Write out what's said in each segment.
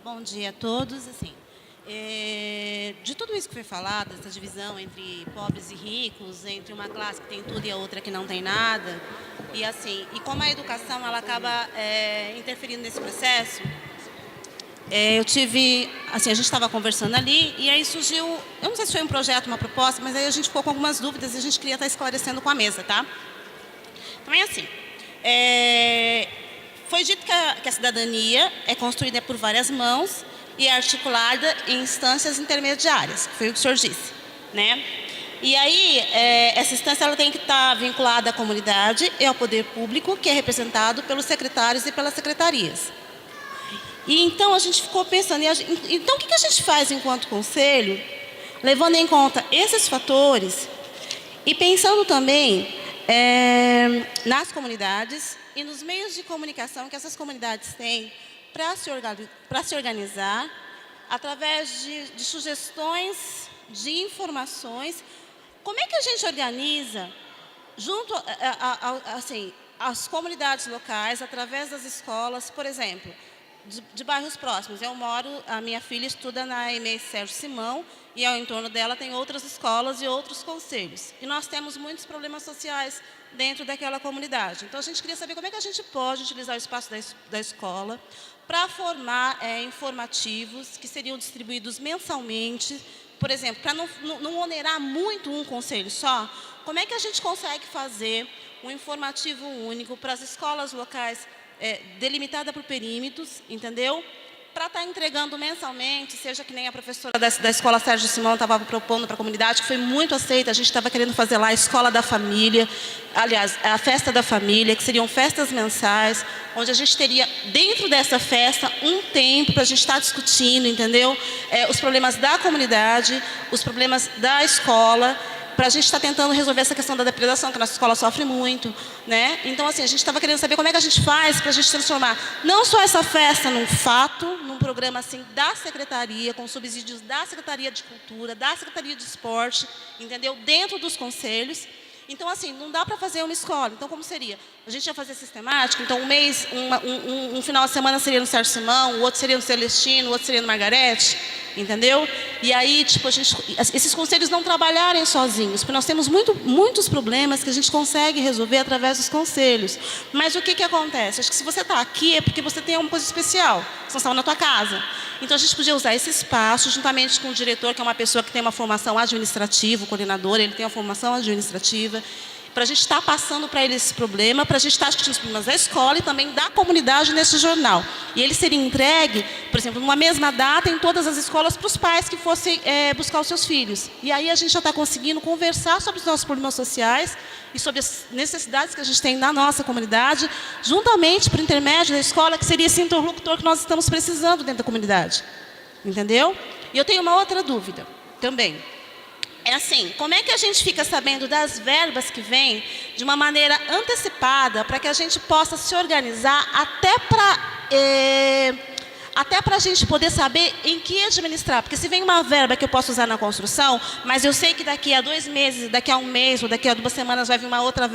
Bom dia a todos. Assim, de tudo isso que foi falado, essa divisão entre pobres e ricos, entre uma classe que tem tudo e a outra que não tem nada, e assim, e como a educação ela acaba interferindo nesse processo, eu tive, assim, a gente estava conversando ali e aí surgiu, eu não sei se foi um projeto, uma proposta, mas aí a gente ficou com algumas dúvidas e a gente queria estar esclarecendo com a mesa, tá? Então é assim. Foi dito que a cidadania é construída por várias mãos e é articulada em instâncias intermediárias, que foi o que o senhor disse, né? E aí, essa instância ela tem que estar vinculada à comunidade e ao poder público, que é representado pelos secretários e pelas secretarias. E então a gente ficou pensando, então o que a gente faz enquanto conselho, levando em conta esses fatores e pensando também nas comunidades e nos meios de comunicação que essas comunidades têm para se organizar através de sugestões, de informações. Como é que a gente organiza junto assim, as comunidades locais, através das escolas, por exemplo, de bairros próximos. A minha filha estuda na EMEI Sérgio Simão e ao entorno dela tem outras escolas e outros conselhos. E nós temos muitos problemas sociais dentro daquela comunidade. Então, a gente queria saber como é que a gente pode utilizar o espaço da escola para formar informativos que seriam distribuídos mensalmente. Por exemplo, para não onerar muito um conselho só, como é que a gente consegue fazer um informativo único para as escolas locais delimitada por perímetros, entendeu? Para estar entregando mensalmente, seja que nem a professora da Escola Sérgio Simão estava propondo para a comunidade, que foi muito aceita, a gente estava querendo fazer lá a Escola da Família, aliás, a Festa da Família, que seriam festas mensais, onde a gente teria, dentro dessa festa, um tempo para a gente estar discutindo, entendeu? Os problemas da comunidade, os problemas da escola, para a gente estar tentando resolver essa questão da depredação, que a nossa escola sofre muito, né? Então, assim, a gente estava querendo saber como é que a gente faz para a gente transformar não só essa festa num fato, num programa assim da Secretaria, com subsídios da Secretaria de Cultura, da Secretaria de Esporte, entendeu? Dentro dos conselhos. Então, assim, não dá para fazer uma escola. Então, como seria? A gente ia fazer sistemático, então um final de semana seria no Sérgio Simão, o outro seria no Celestino, o outro seria no Margarete, entendeu? E aí, tipo, esses conselhos não trabalharem sozinhos, porque nós temos muitos problemas que a gente consegue resolver através dos conselhos. Mas o que acontece? Acho que se você está aqui é porque você tem alguma coisa especial, você estava na tua casa. Então, a gente podia usar esse espaço, juntamente com o diretor, que é uma pessoa que tem uma formação administrativa, o coordenador, ele tem uma formação administrativa, para a gente estar passando para ele esse problema, para a gente estar discutindo os problemas da escola e também da comunidade nesse jornal. E ele seria entregue, por exemplo, numa mesma data em todas as escolas para os pais que fossem buscar os seus filhos. E aí a gente já está conseguindo conversar sobre os nossos problemas sociais e sobre as necessidades que a gente tem na nossa comunidade, juntamente por intermédio da escola, que seria esse interlocutor que nós estamos precisando dentro da comunidade. Entendeu? E eu tenho uma outra dúvida também. É assim, como é que a gente fica sabendo das verbas que vêm de uma maneira antecipada para que a gente possa se organizar até para a gente poder saber em que administrar? Porque se vem uma verba que eu posso usar na construção, mas eu sei que daqui a 2 meses, daqui a 1 mês ou daqui a 2 semanas vai vir uma outra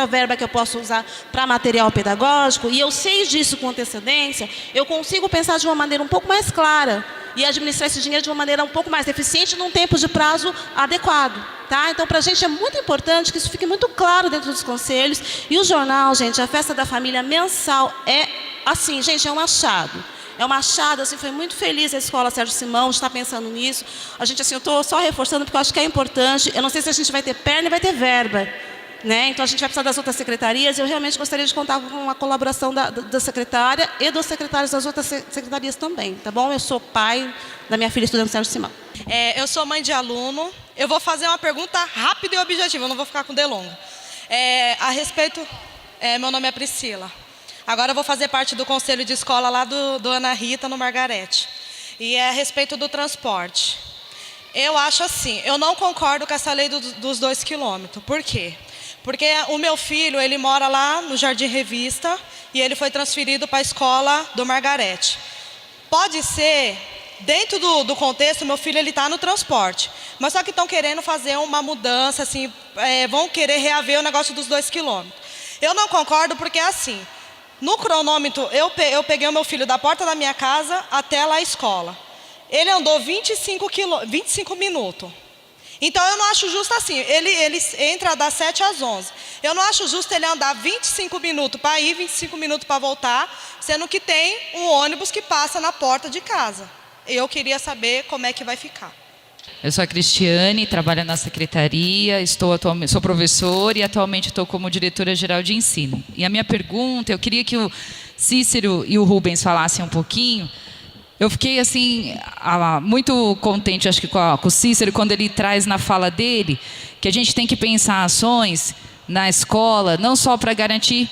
verba que eu posso usar para material pedagógico, e eu sei disso com antecedência, eu consigo pensar de uma maneira um pouco mais clara e administrar esse dinheiro de uma maneira um pouco mais eficiente num tempo de prazo adequado. Tá? Então, para a gente é muito importante que isso fique muito claro dentro dos conselhos. E o jornal, gente, a Festa da Família mensal é assim, gente, é um achado. É uma achada, assim, foi muito feliz a Escola Sérgio Simão de estar pensando nisso. A gente, assim, eu estou só reforçando porque eu acho que é importante. Eu não sei se a gente vai ter perna e vai ter verba, né? Então, a gente vai precisar das outras secretarias e eu realmente gostaria de contar com a colaboração da secretária e dos secretários das outras secretarias também, tá bom? Eu sou pai da minha filha estudando Sérgio Simão. Eu sou mãe de aluno. Eu vou fazer uma pergunta rápida e objetiva, eu não vou ficar com delonga. A respeito... meu nome é Priscila. Agora eu vou fazer parte do conselho de escola lá do Ana Rita, no Margarete. E é a respeito do transporte. Eu acho assim, eu não concordo com essa lei dos 2 quilômetros. Por quê? Porque o meu filho, ele mora lá no Jardim Revista e ele foi transferido para a escola do Margarete. Pode ser, dentro do contexto, meu filho está no transporte. Mas só que estão querendo fazer uma mudança, assim, vão querer reaver o negócio dos 2 quilômetros. Eu não concordo porque, assim, No cronômetro, eu peguei o meu filho da porta da minha casa até lá a escola. Ele andou 25 minutos. Então, eu não acho justo assim. Ele entra das 7 às 11. Eu não acho justo ele andar 25 minutos para ir, 25 minutos para voltar, sendo que tem um ônibus que passa na porta de casa. Eu queria saber como é que vai ficar. Eu sou a Cristiane, trabalho na secretaria, sou professora e atualmente estou como diretora-geral de ensino. E a minha pergunta, eu queria que o Cícero e o Rubens falassem um pouquinho. Eu fiquei assim, muito contente, acho que com o Cícero, quando ele traz na fala dele que a gente tem que pensar ações na escola, não só para garantir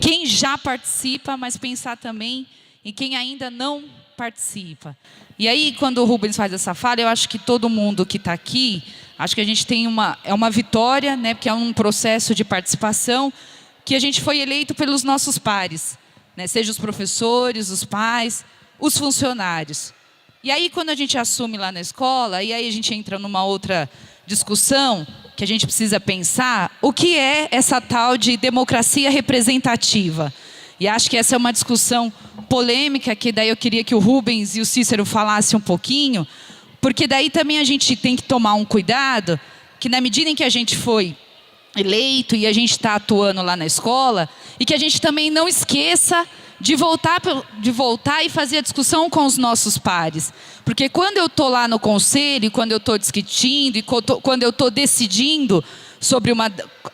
quem já participa, mas pensar também em quem ainda não participa. E aí, quando o Rubens faz essa fala, eu acho que todo mundo que está aqui, acho que a gente tem uma vitória, né, porque é um processo de participação que a gente foi eleito pelos nossos pares, né, seja os professores, os pais, os funcionários. E aí, quando a gente assume lá na escola, e aí a gente entra numa outra discussão, que a gente precisa pensar, o que é essa tal de democracia representativa? E acho que essa é uma discussão polêmica, que daí eu queria que o Rubens e o Cícero falassem um pouquinho, porque daí também a gente tem que tomar um cuidado, que na medida em que a gente foi eleito e a gente está atuando lá na escola, e que a gente também não esqueça de voltar e fazer a discussão com os nossos pares. Porque quando eu estou lá no conselho, quando eu estou discutindo e quando eu estou decidindo sobre um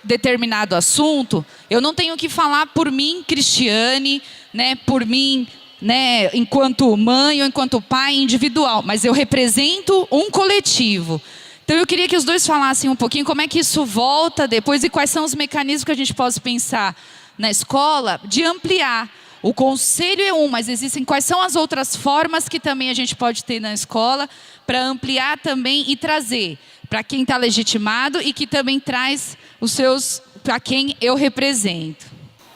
determinado assunto, eu não tenho que falar por mim, Cristiane, né, por mim, né, enquanto mãe ou enquanto pai individual, mas eu represento um coletivo. Então eu queria que os dois falassem um pouquinho como é que isso volta depois e quais são os mecanismos que a gente pode pensar na escola de ampliar. O conselho é mas existem quais são as outras formas que também a gente pode ter na escola para ampliar também e trazer para quem está legitimado e que também traz os seus, para quem eu represento.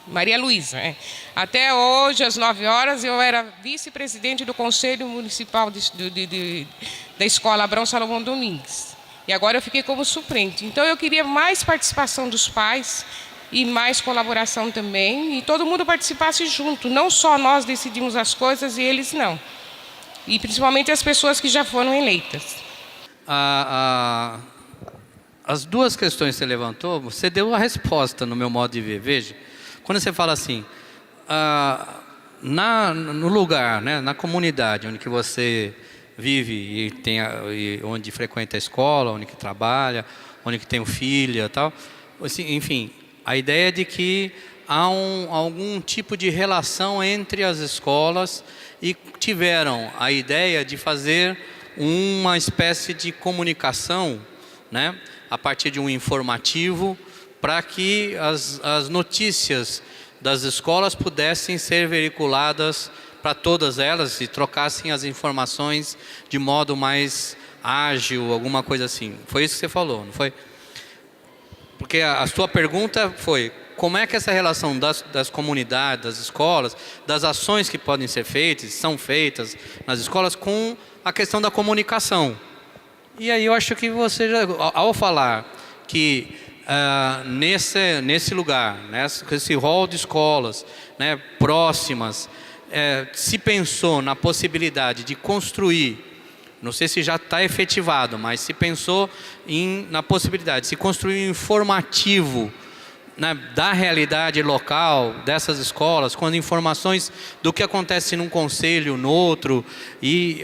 Maria Luísa, até hoje, às 9 horas, eu era vice-presidente do Conselho Municipal da Escola Abrão Salomão Domingues. E agora eu fiquei como suplente. Então eu queria mais participação dos pais e mais colaboração também, e todo mundo participasse junto. Não só nós decidimos as coisas e eles não. E principalmente as pessoas que já foram eleitas. As duas questões que você levantou, você deu a resposta no meu modo de ver. Veja, quando você fala assim, no lugar, né, na comunidade onde que você vive e onde frequenta a escola, onde que trabalha, onde que tem um filho e tal, assim, enfim, a ideia é de que há algum tipo de relação entre as escolas e tiveram a ideia de fazer uma espécie de comunicação, né, a partir de um informativo, para que as notícias das escolas pudessem ser veiculadas para todas elas e trocassem as informações de modo mais ágil, alguma coisa assim. Foi isso que você falou, não foi? Porque a sua pergunta foi como é que essa relação das comunidades, das escolas, das ações que podem ser feitas, são feitas nas escolas com a questão da comunicação. E aí eu acho que você, ao falar que nesse lugar, nesse hall de escolas, né, próximas, se pensou na possibilidade de construir, não sei se já está efetivado, mas se pensou na possibilidade de se construir um informativo, né, da realidade local dessas escolas, com informações do que acontece num conselho, no outro, e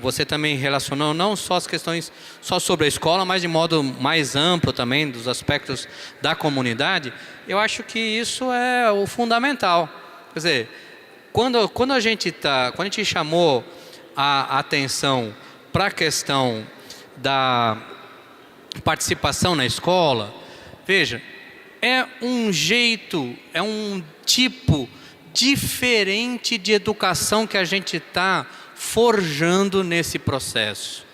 você também relacionou não só as questões só sobre a escola, mas de modo mais amplo também, dos aspectos da comunidade. Eu acho que isso é o fundamental. Quer dizer, quando a gente chamou a atenção para a questão da participação na escola, veja, é um jeito, é um tipo diferente de educação que a gente está forjando nesse processo.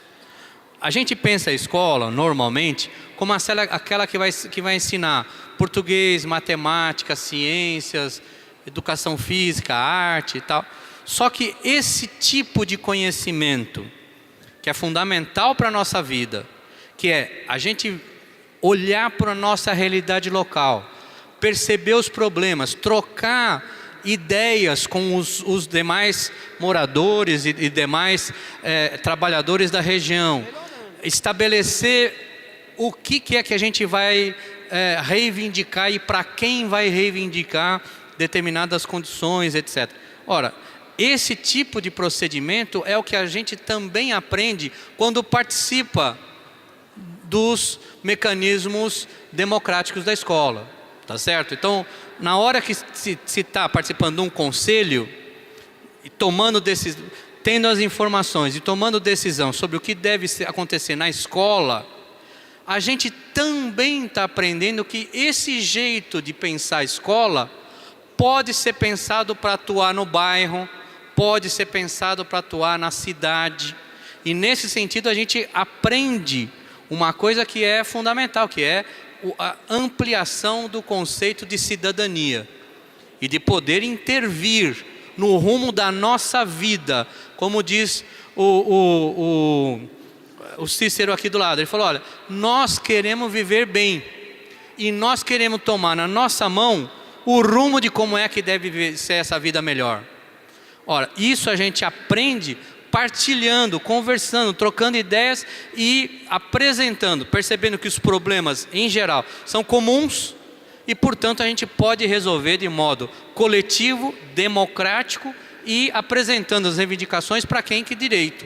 A gente pensa a escola, normalmente, como aquela que vai ensinar português, matemática, ciências, educação física, arte e tal. Só que esse tipo de conhecimento, que é fundamental para a nossa vida, que é a gente olhar para a nossa realidade local, perceber os problemas, trocar ideias com os demais moradores e demais trabalhadores da região, estabelecer o que é que a gente vai reivindicar e para quem vai reivindicar determinadas condições, etc. Ora, esse tipo de procedimento é o que a gente também aprende quando participa dos mecanismos democráticos da escola, tá certo? Então, na hora que se está participando de um conselho, e tendo as informações e tomando decisão sobre o que deve acontecer na escola, a gente também está aprendendo que esse jeito de pensar a escola pode ser pensado para atuar no bairro, pode ser pensado para atuar na cidade. E nesse sentido a gente aprende uma coisa que é fundamental, que é a ampliação do conceito de cidadania e de poder intervir no rumo da nossa vida, como diz o Cícero aqui do lado. Ele falou: olha, nós queremos viver bem e nós queremos tomar na nossa mão o rumo de como é que deve ser essa vida melhor. Ora, isso a gente aprende partilhando, conversando, trocando ideias e apresentando, percebendo que os problemas em geral são comuns e, portanto, a gente pode resolver de modo coletivo, democrático e apresentando as reivindicações para quem que direito.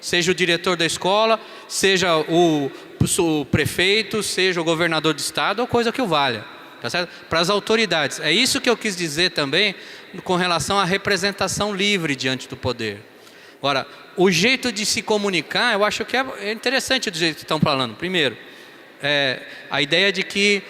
Seja o diretor da escola, seja o prefeito, seja o governador do estado ou coisa que o valha. Tá certo? Para as autoridades. É isso que eu quis dizer também com relação à representação livre diante do poder. Agora, o jeito de se comunicar, eu acho que é interessante do jeito que estão falando. Primeiro, a ideia de que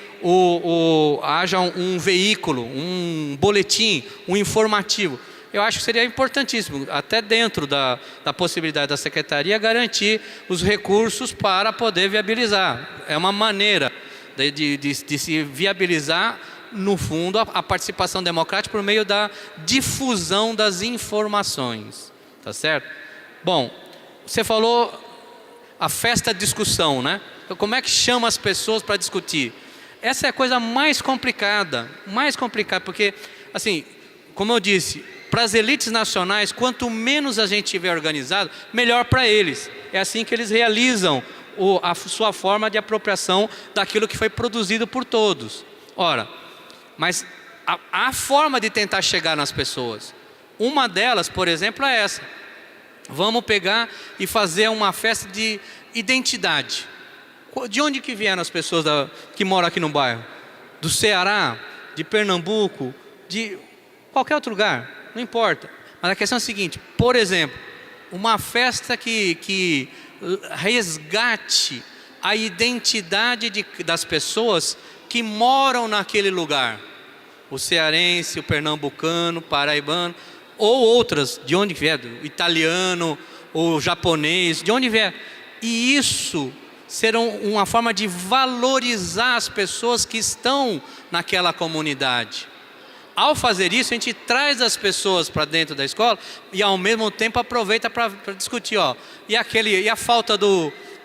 haja um veículo, um boletim, um informativo. Eu acho que seria importantíssimo, até dentro da possibilidade da secretaria, garantir os recursos para poder viabilizar. É uma maneira de se viabilizar, no fundo, a participação democrática por meio da difusão das informações. Tá certo? Bom, você falou a festa de discussão, né? Então, como é que chama as pessoas para discutir? Essa é a coisa mais complicada, porque, assim, como eu disse, para as elites nacionais, quanto menos a gente tiver organizado, melhor para eles. É assim que eles realizam a sua forma de apropriação daquilo que foi produzido por todos. Ora, mas há forma de tentar chegar nas pessoas. Uma delas, por exemplo, é essa. Vamos pegar e fazer uma festa de identidade. De onde que vieram as pessoas que moram aqui no bairro? Do Ceará, de Pernambuco, de qualquer outro lugar, não importa. Mas a questão é a seguinte, por exemplo, uma festa que resgate a identidade das pessoas que moram naquele lugar. O cearense, o pernambucano, o paraibano, ou outras, de onde vier, o italiano, o japonês, de onde vier. E isso será uma forma de valorizar as pessoas que estão naquela comunidade. Ao fazer isso, a gente traz as pessoas para dentro da escola e, ao mesmo tempo, aproveita para discutir, ó, e a falta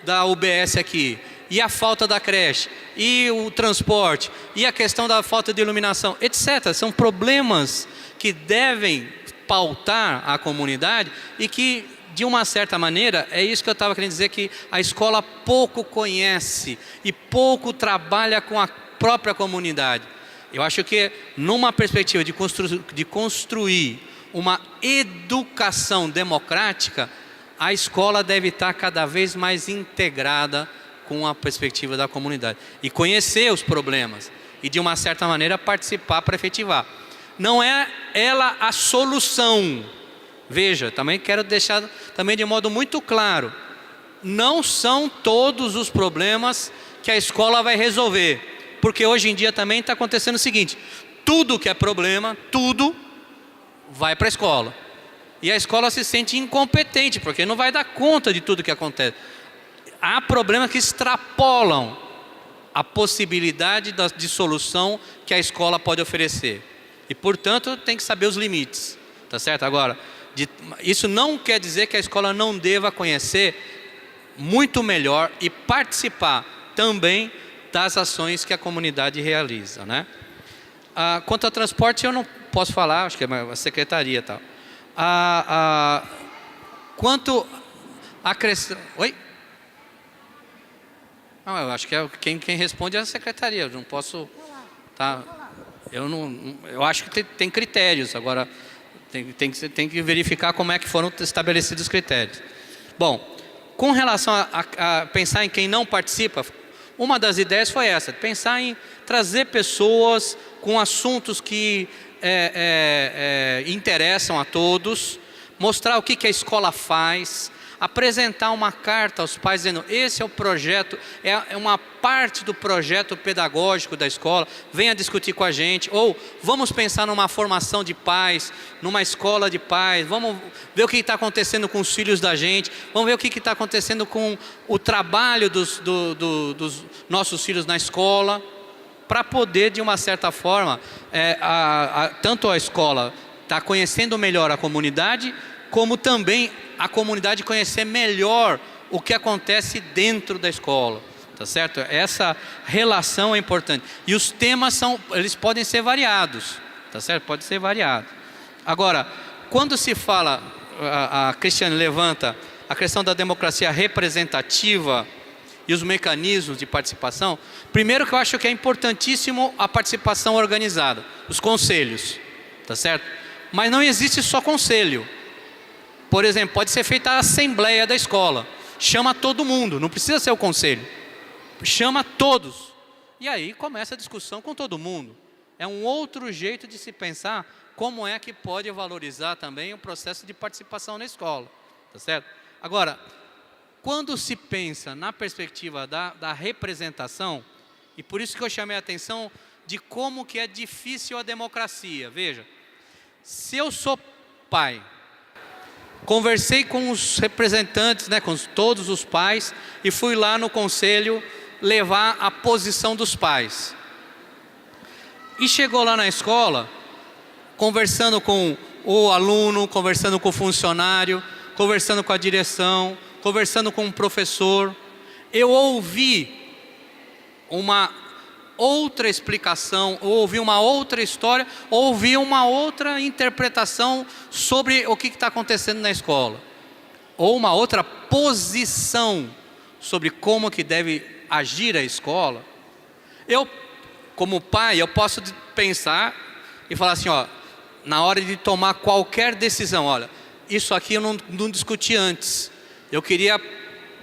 da UBS aqui, e a falta da creche, e o transporte, e a questão da falta de iluminação, etc. São problemas que devem pautar a comunidade e que, de uma certa maneira, é isso que eu estava querendo dizer, que a escola pouco conhece e pouco trabalha com a própria comunidade. Eu acho que, numa perspectiva de construir uma educação democrática, a escola deve estar cada vez mais integrada com a perspectiva da comunidade e conhecer os problemas e, de uma certa maneira, participar para efetivar. Não é ela a solução. Veja, também quero deixar também de modo muito claro, não são todos os problemas que a escola vai resolver. Porque hoje em dia também está acontecendo o seguinte, tudo que é problema, tudo vai para a escola. E a escola se sente incompetente, porque não vai dar conta de tudo que acontece. Há problemas que extrapolam a possibilidade de solução que a escola pode oferecer. E, portanto, tem que saber os limites. Tá certo? Agora, isso não quer dizer que a escola não deva conhecer muito melhor e participar também das ações que a comunidade realiza, né? Quanto ao transporte, eu não posso falar, acho que é uma secretaria e tal. Quanto à questão... Oi? Não, eu acho que quem responde é a secretaria, eu não posso... Tá? Eu acho que tem critérios, agora tem que verificar como é que foram estabelecidos os critérios. Bom, com relação a pensar em quem não participa, uma das ideias foi essa, pensar em trazer pessoas com assuntos que interessam a todos, mostrar o que a escola faz, apresentar uma carta aos pais dizendo, esse é o projeto, é uma parte do projeto pedagógico da escola, venha discutir com a gente, ou vamos pensar numa formação de pais, numa escola de pais, vamos ver o que está acontecendo com os filhos da gente, vamos ver o que está acontecendo com o trabalho dos nossos filhos na escola, para poder, de uma certa forma, tanto a escola está conhecendo melhor a comunidade, como também a comunidade conhecer melhor o que acontece dentro da escola, tá certo? Essa relação é importante. E os temas eles podem ser variados, tá certo? Pode ser variado. Agora, quando se fala, a Cristiane levanta a questão da democracia representativa e os mecanismos de participação, primeiro que eu acho que é importantíssimo a participação organizada, os conselhos, tá certo? Mas não existe só conselho. Por exemplo, pode ser feita a assembleia da escola, chama todo mundo, não precisa ser o conselho, chama todos, e aí começa a discussão com todo mundo. É um outro jeito de se pensar como é que pode valorizar também o processo de participação na escola, tá certo? Agora, quando se pensa na perspectiva da representação, e por isso que eu chamei a atenção de como que é difícil a democracia, veja, se eu sou pai, conversei com os representantes, né, com todos os pais, e fui lá no conselho levar a posição dos pais. E chegou lá na escola, conversando com o aluno, conversando com o funcionário, conversando com a direção, conversando com o professor, eu ouvi uma outra explicação, ouvi uma outra história, ouvi uma outra interpretação sobre o que está acontecendo na escola, ou uma outra posição sobre como que deve agir a escola. Eu, como pai, eu posso pensar e falar assim, ó, na hora de tomar qualquer decisão, olha, isso aqui eu não discuti antes, eu queria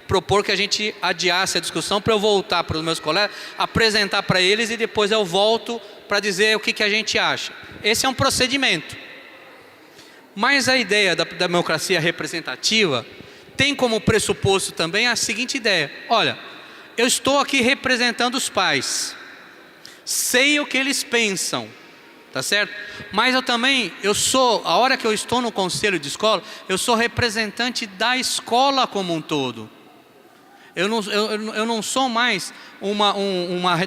propor que a gente adiasse a discussão para eu voltar para os meus colegas, apresentar para eles e depois eu volto para dizer o que a gente acha. Esse é um procedimento. Mas a ideia da democracia representativa tem como pressuposto também a seguinte ideia, olha, eu estou aqui representando os pais, sei o que eles pensam, tá certo? Mas a hora que eu estou no conselho de escola, eu sou representante da escola como um todo. Eu não sou mais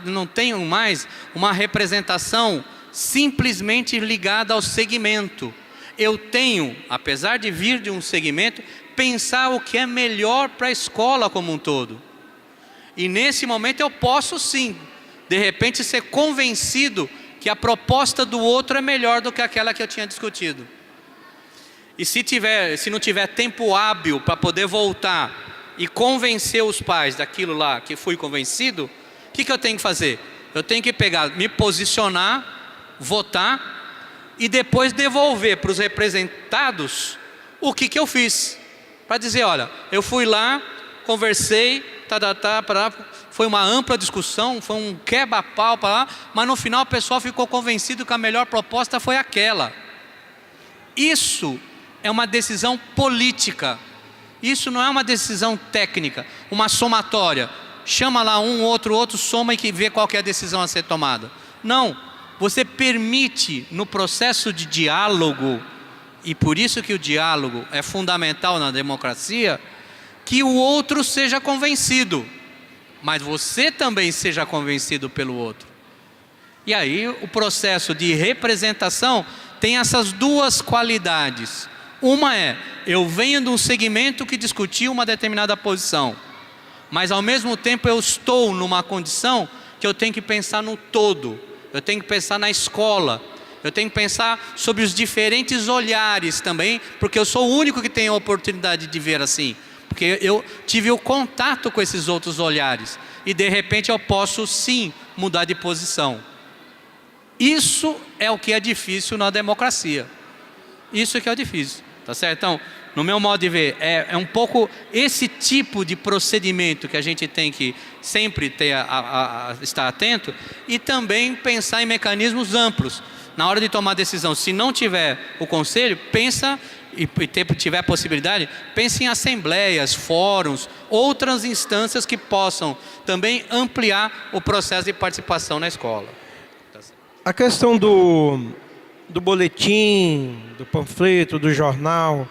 não tenho mais uma representação simplesmente ligada ao segmento. Eu tenho, apesar de vir de um segmento, pensar o que é melhor para a escola como um todo. E nesse momento eu posso sim, de repente, ser convencido que a proposta do outro é melhor do que aquela que eu tinha discutido. E se não tiver tempo hábil para poder voltar e convencer os pais daquilo lá que fui convencido, o que eu tenho que fazer? Eu tenho que me posicionar, votar e depois devolver para os representados o que eu fiz. Para dizer, olha, eu fui lá, conversei, foi uma ampla discussão, foi um quebra-pau para lá, mas no final o pessoal ficou convencido que a melhor proposta foi aquela. Isso é uma decisão política. Isso não é uma decisão técnica, uma somatória. Chama lá outro, soma e que vê qual que é a decisão a ser tomada. Não, você permite no processo de diálogo, e por isso que o diálogo é fundamental na democracia, que o outro seja convencido, mas você também seja convencido pelo outro. E aí o processo de representação tem essas duas qualidades. Uma eu venho de um segmento que discutiu uma determinada posição, mas ao mesmo tempo eu estou numa condição que eu tenho que pensar no todo, eu tenho que pensar na escola, Eu tenho que pensar sobre os diferentes olhares também, porque eu sou o único que tem a oportunidade de ver assim. Porque eu tive o contato com esses outros olhares. E de repente eu posso sim mudar de posição. Isso é o que é difícil na democracia. Isso que é o difícil, tá certo? Então, no meu modo de ver, é um pouco esse tipo de procedimento que a gente tem que sempre ter estar atento e também pensar em mecanismos amplos. Na hora de tomar decisão, se não tiver o conselho, pensa e tiver possibilidade, pense em assembleias, fóruns, outras instâncias que possam também ampliar o processo de participação na escola. A questão do boletim, do panfleto, do jornal,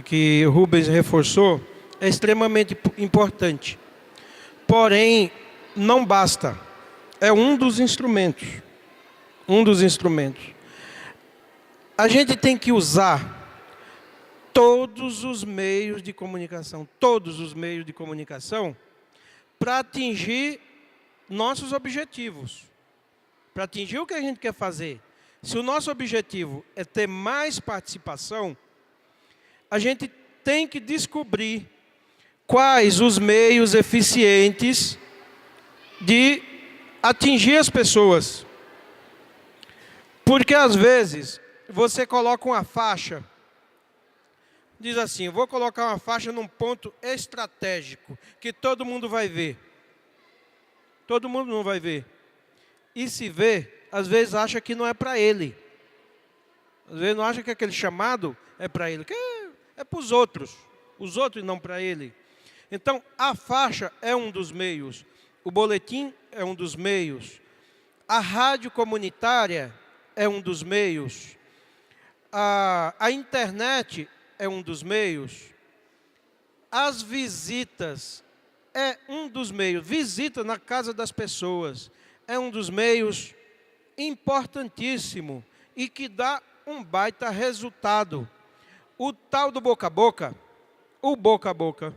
que o Rubens reforçou, é extremamente importante. Porém, não basta. É um dos instrumentos. Um dos instrumentos. A gente tem que usar todos os meios de comunicação, para atingir nossos objetivos, para atingir o que a gente quer fazer. Se o nosso objetivo é ter mais participação, a gente tem que descobrir quais os meios eficientes de atingir as pessoas. Porque às vezes você coloca uma faixa, diz assim, eu vou colocar uma faixa num ponto estratégico, que todo mundo vai ver. Todo mundo não vai ver. E se vê, às vezes acha que não é para ele. Às vezes não acha que aquele chamado é para ele, que é para os outros e não para ele. Então, a faixa é um dos meios, o boletim é um dos meios, a rádio comunitária é um dos meios, a internet é um dos meios, as visitas é um dos meios, visita na casa das pessoas é um dos meios importantíssimo e que dá um baita resultado. O tal do boca a boca, o boca a boca,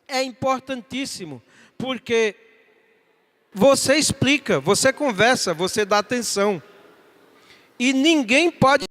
é importantíssimo, porque você explica, você conversa, você dá atenção. E ninguém pode